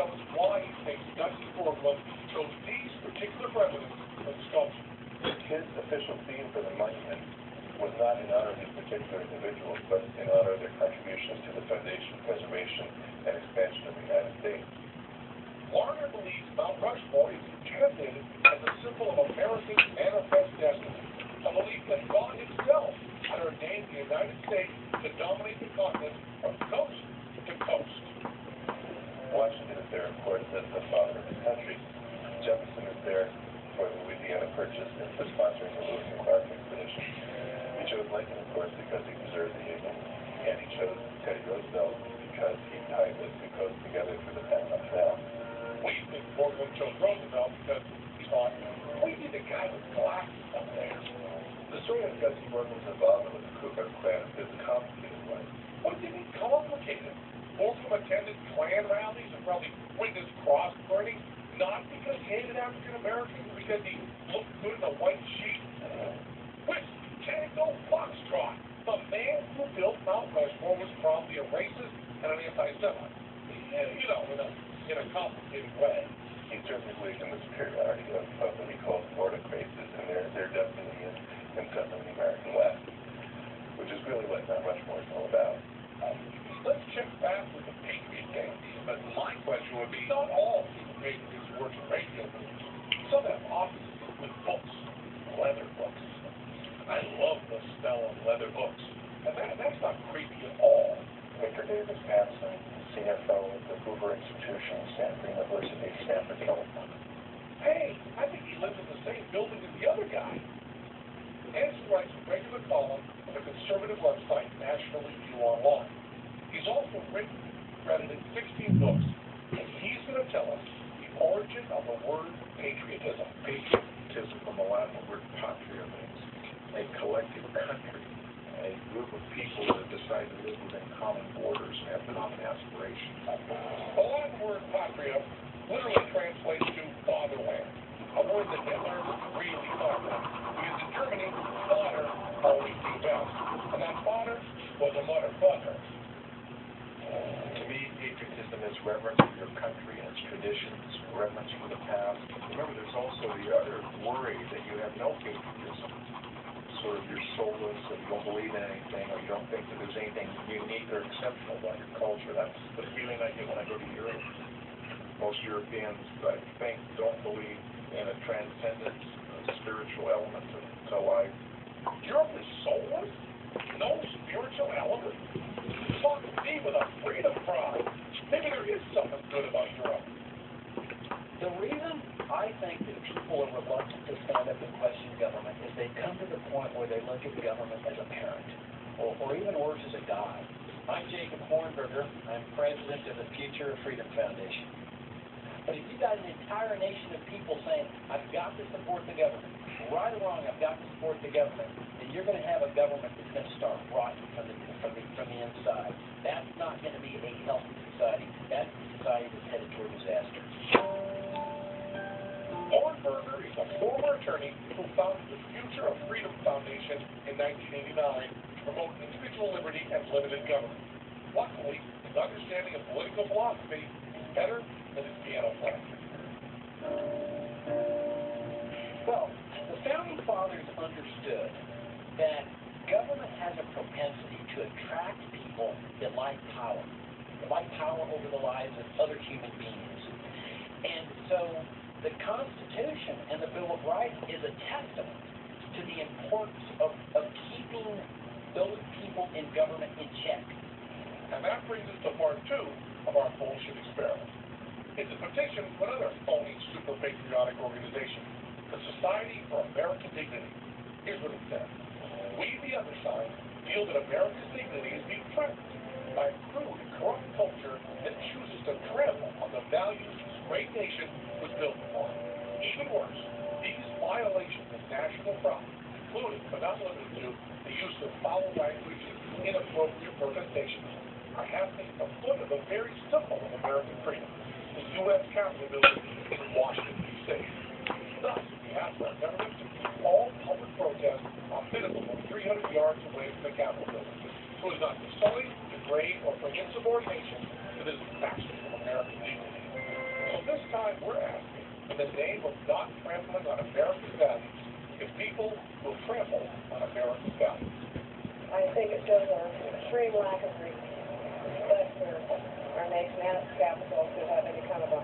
tell us why he thinks Dusty Borglum chose these particular presidents for the sculpture. His official theme for the monument was not in honor of these particular individuals, but in honor of their contributions to the foundation, preservation, and expansion of the United States. Larner believes Mount Rushmore is intended as a symbol of America's manifest destiny, a belief that God himself had ordained the United States to dominate the continent from coast to coast. Washington is there, of course, as the father of the country. Jefferson is there for the Louisiana Purchase and for sponsoring the Lewis and Clark expedition. He chose Lincoln, of course, because he preserved the Union, and he chose Teddy Roosevelt because he tied the two coasts together through the Panama Canal. We think Borglum chose Roosevelt because he thought, we need a guy with glasses up there. The story of Dusty Borglum's involvement with the Ku Klux Klan is a complicated one. What do you mean complicated? Borglum attended Klan rallies and probably witnessed cross burning, not because he hated African Americans, but because he looked good in a white sheet. Whiskey, Tango, Foxtrot. The man who built Mount Rushmore was probably a racist and an anti-Semite. You know, in a complicated way. He certainly believed in the superiority of what he called Florida races and their destiny in settling the American West, which is really what Mount Rushmore is all about. Let's check back with the Patriot Games. But my question would be, not all people patriots work in radio movies. Some have offices with books, leather books. I love the smell of leather books. And that's not creepy at all. Victor Davis Hanson, CFO at the Hoover Institution, Stanford University, Stanford, California. Hey, I think he lives in the same building as the other guy. Hanson writes a regular column on the conservative website National Review Online. He's also written, credited 16 books, and he's going to tell us the origin of the word patriotism. Patriotism from the Latin word patria means a collective country, a group of people that decide to live within common borders and have common aspirations. The Latin word patria literally translates to fatherland, a word that Hitler really thought of, because in Germany, father always came best, and that father was a motherfucker. To me, patriotism is reverence for your country and its traditions, reverence for the past. Remember, there's also the other worry that you have no patriotism. Sort of you're soulless, or you don't believe in anything, or you don't think that there's anything unique or exceptional about your culture. That's the feeling I get when I go to Europe. Most Europeans, I think, don't believe in a transcendence, a spiritual element to life. Europe is soulless? No spiritual element? Talk to me with a freedom pride. Maybe there is something good about Europe. The reason I think that people are reluctant to stand up and question government is they come to the point where they look at government as a parent, or even worse, as a god. I'm Jacob Hornberger. I'm president of the Future of Freedom Foundation. But if you've got an entire nation of people saying, I've got to support the government, right or wrong, I've got to support the government, then you're going to have a government that's going to start rotting from the inside. That's not going to be a healthy society. That's a society that's headed toward disaster. Hornberger is a former attorney who founded the Future of Freedom Foundation in 1989 to promote individual liberty and limited government. Luckily, his understanding of political philosophy is better than his piano playing. Well, the Founding Fathers understood that government has a propensity to attract people that like power over the lives of other human beings. And so the Constitution and the Bill of Rights is a testament to the importance of keeping those people in government in check. And that brings us to part 2 of our bullshit experiment. It's a petition to another phony, super patriotic organization, the Society for American Dignity. Here's what it says. We, the other side, feel that America's dignity is being threatened by a crude and corrupt culture that chooses to trample on the values this great nation was built upon. Even worse, these violations of national property, including but not limited to the use of foul language and inappropriate protestations, are happening at the foot of the very symbol of American freedom, the U.S. Capitol building in Washington, D.C. Thus, we ask our government to keep all public protests a minimum of 300 yards away from the Capitol building, so as not to sully, degrade, or bring insubordination to this bastion of American dignity. the name of not trampling on American values if people will trample on American values? I think it shows an extreme lack of respect for our nation and its capital to have any kind of a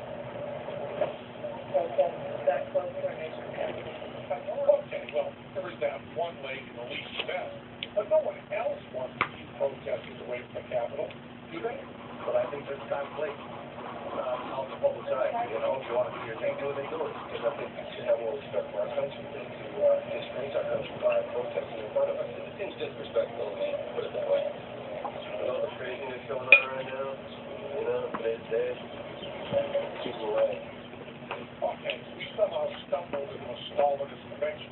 protest that close to our nation's capital. Okay, well, there is that one lady in the least best, but no one else wants to keep protesters away from the Capitol, do they? But I think this time, late. On the public eye, you know, if you want to do your thing, do it, they do it. Because I think we should have more respect for our country than to disgrace our country by protesting in front of us. It seems disrespectful to me, put it that way. With all the craziness going on right now, you know, today's dead, keep it away. Okay, we somehow stumbled into a Stalinist convention.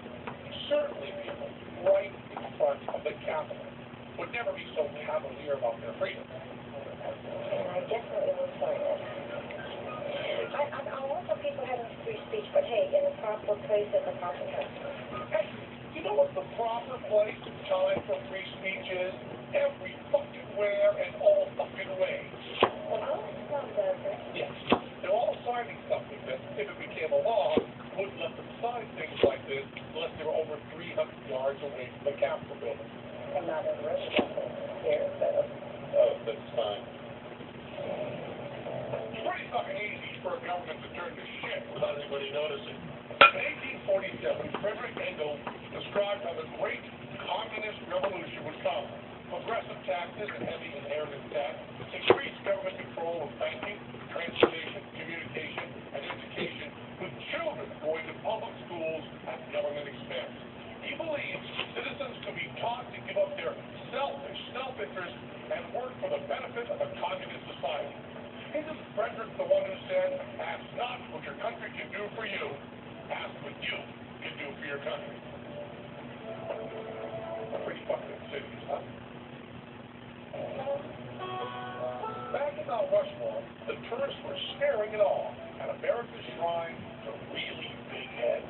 Certainly people right in front of the Capitol would never be so cavalier about their freedom. And I definitely will start it. I also people having free speech, but hey, in the proper place at the proper time. Hey, you know what the proper place and time for free speech is? Every fucking where and all fucking ways. Well, some does it. Yes, they're all signing something that, if it became a law, wouldn't let them sign things like this unless they were over 300 yards away from the Capitol building. I'm not in the residential here, so. Oh, that's fine. It's pretty fucking easy for a government to turn to shit without anybody noticing. In 1847, Frederick Engels described how the great communist revolution would come. Progressive taxes and heavy inheritance tax, increased government control of banking, transportation, communication, and education, with children going to public schools at government expense. He believes citizens could be taught to give up their selfish self-interest and work for the benefit of a communist society. Isn't Frederick the one who said, ask not what your country can do for you, ask what you can do for your country? Pretty fucking insidious, huh? Back in Mount Rushmore, the tourists were staring in awe at America's shrine to really big heads.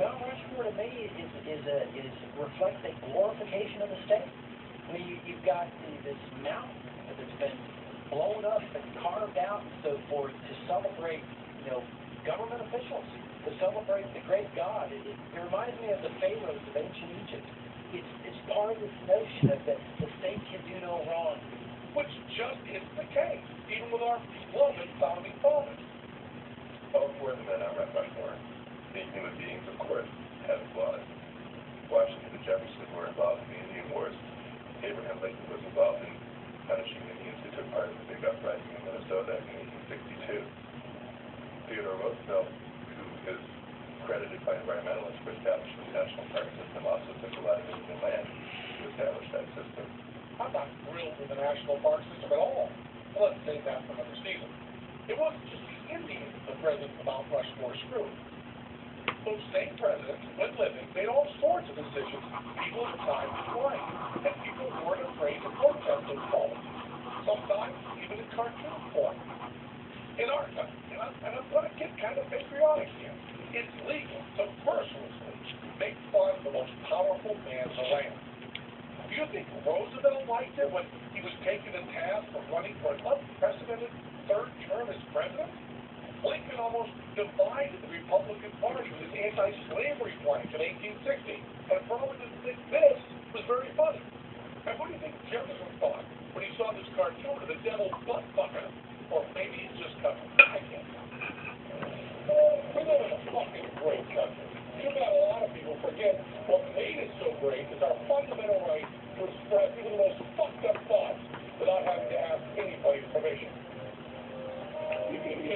Mount Rushmore to me reflects a glorification of the state. I mean, you've got this mountain that's been blown up and carved out and so forth to celebrate, government officials, to celebrate the great God. It reminds me of the pharaohs of ancient Egypt. It's part of this notion of that the state can do no wrong. Which just isn't the case, even with our beloved founding fathers. All four of the men on Mount Rushmore, being human beings, of course, had flaws. Washington and Jefferson were involved in the Indian Wars. Abraham Lincoln was involved in punishing Indians who took part in the big uprising in Minnesota in 1862. Theodore Roosevelt, who is credited by environmentalists for establishing the national park system, also took a lot of Indian land to establish that system. I'm not thrilled with the national park system at all. Well, let's save that for another season. It wasn't just the Indians the presidents of Mount Rushmore screwed. Those same presidents, when living, made all sorts of decisions people at the time disliked, and people weren't afraid to protest those policies, sometimes even in cartoon form. In our country, and I'm going to get kind of patriotic here, it's legal to mercilessly make fun of the most powerful man in the land. Do you think Roosevelt liked it when he was taken to task for running for an unprecedented third term as president? Lincoln almost divided the Republican Party with his anti-slavery plank in 1860, and probably didn't think this was very funny. And what do you think Jefferson thought when he saw this cartoon of the devil butt-fucking? Or maybe he's just coming. I can't know. We live in a fucking great country. Too bad a lot of people forget what made it so great is our fundamental right to express even the most fucked up thoughts without having to ask anybody's permission.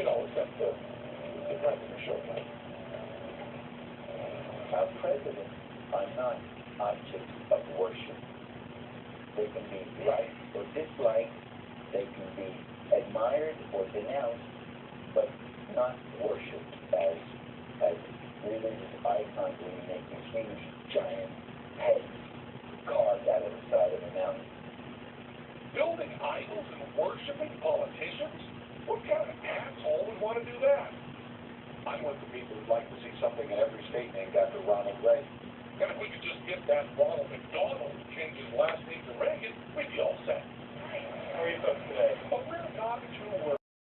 Except the president showed up. Our presidents are not objects of worship. They can be liked or disliked. They can be admired or denounced, but not worshipped as religious icons when you make these huge, giant heads carved out of the side of the mountain. Building idols and worshiping politicians? What kind of asshole would want to do that? I'm with the people who'd like to see something in every state named after Ronald Reagan. And if we could just get that Ronald McDonald to change his last name to Reagan, we'd be all